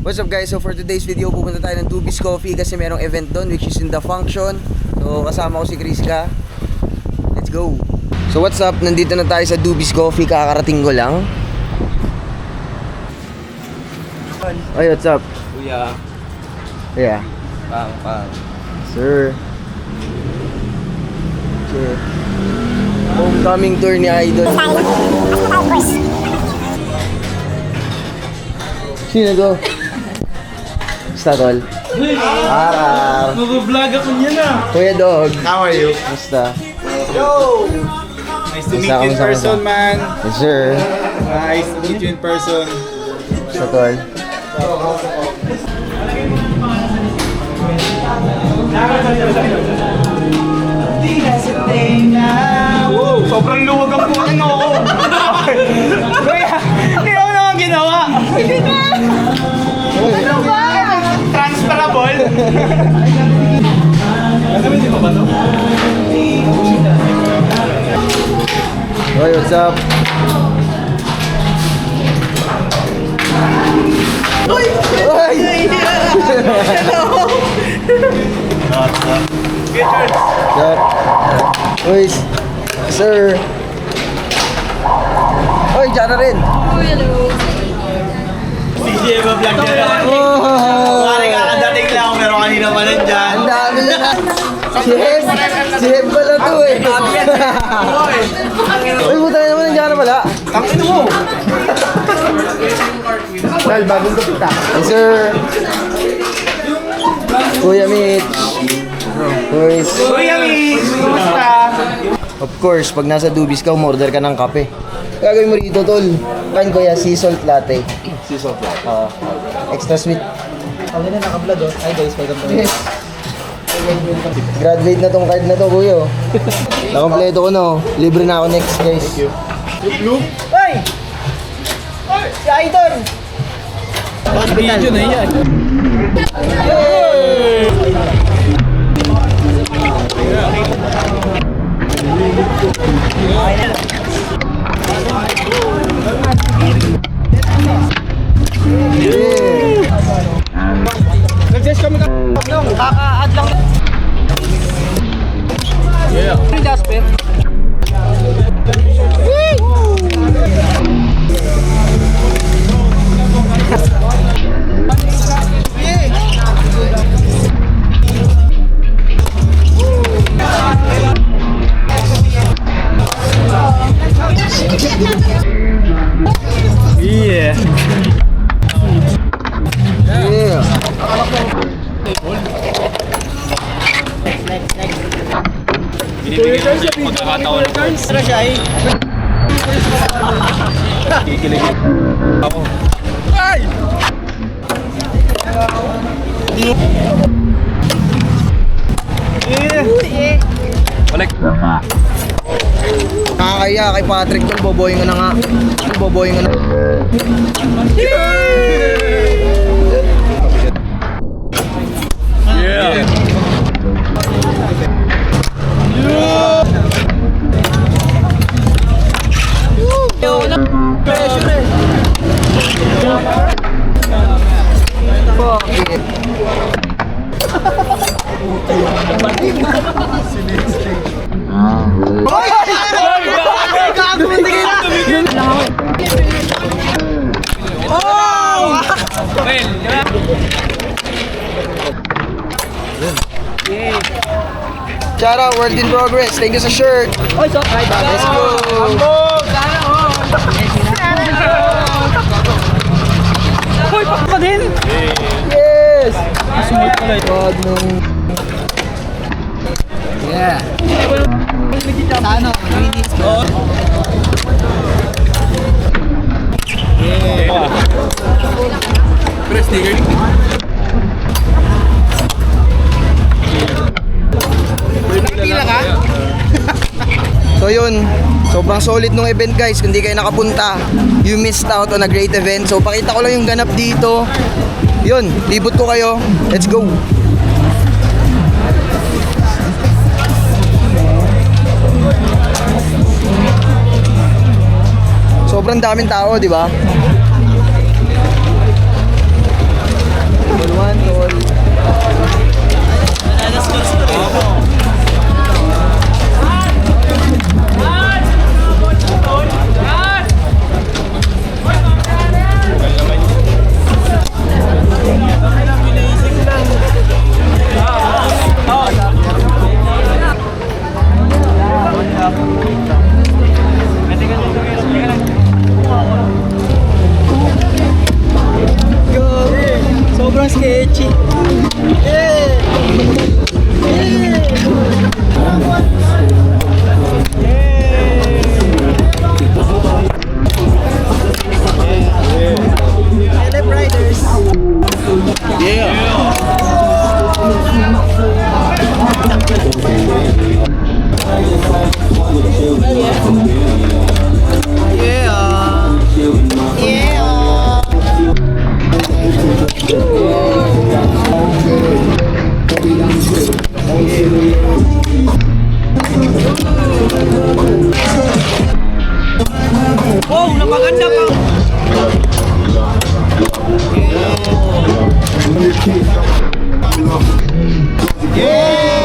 What's up guys? So for today's video, pupunta tayo ng Dubis Coffee kasi merong event doon which is in the function. So kasama ko si Kriska. Let's go! So what's up? Nandito na tayo sa Dubis Coffee, kakarating ko lang. Ay, what's up? Kuya. Yeah. Pang. Sir. Sir. Homecoming tour ni Idol. Sino to? Basta tol. Araw. Mag-vlog ako niyan ah. Kuya Dog. How are you? Basta. Yo! Nice to meet you in person, man. Yes sir. Nice to meet you in person. Basta tol. Sobrang luwag ang buwan ako. Kuya, hindi ako naman ginawa. Ano ba? Transferable. Gagamitin mo ba ito? Hey, what's up? Uy! Hello! What's up? Uy, sir. Uy, dyan na rin. Hello. CJ ba vlog dyan? Oh! Pare kakadating lang pero kanina pa nandyan. Ang dami na. Si Heb pala to eh. Uy, buta na naman nandiyan na pala. Tangin mo! Well, bagong kapita. Hey, sir. Kuya Mitch. Kuya Miss! Kumusta? Of course, pag nasa Dubis ka, umorder ka ng kape. Gagawin mo rito, tol. Kain kuya, sea salt latte. Sea salt latte. Extra sweet. Ang na naka-vlog oh. Hi guys, welcome to Yes. Graduate na tong card na to, kuya. Nakompleto ko, no. Libre na ako next, guys. Blue? Hoy! Si Idol! Video na yan. Nag-test kami ng kaka-add lang. Yeah. Jasper. Yeah. Yeah. Binibigyan ko siya pagkakataon ko. Ano siya eh? Kikiligin ako. Ay! Balik. Nakakaya kay Patrick tol, boboying ko na nga. Boboying ko na. Yeah. Fuck it. Shout out, work in progress. Thank you sa shirt. Let's go. Hoy, pa din! Yes. Sumit pala ito. God no. Yeah. Ano? Press sticker. Pila ka? So yun, sobrang solid nung event guys. Kung di kayo nakapunta, you missed out on a great event. So pakita ko lang yung ganap dito. Yun, libot ko kayo. Let's go. Sobrang daming tao, di ba? sketchy. Hello, Riders. Wow, napaganda pa. Yeah!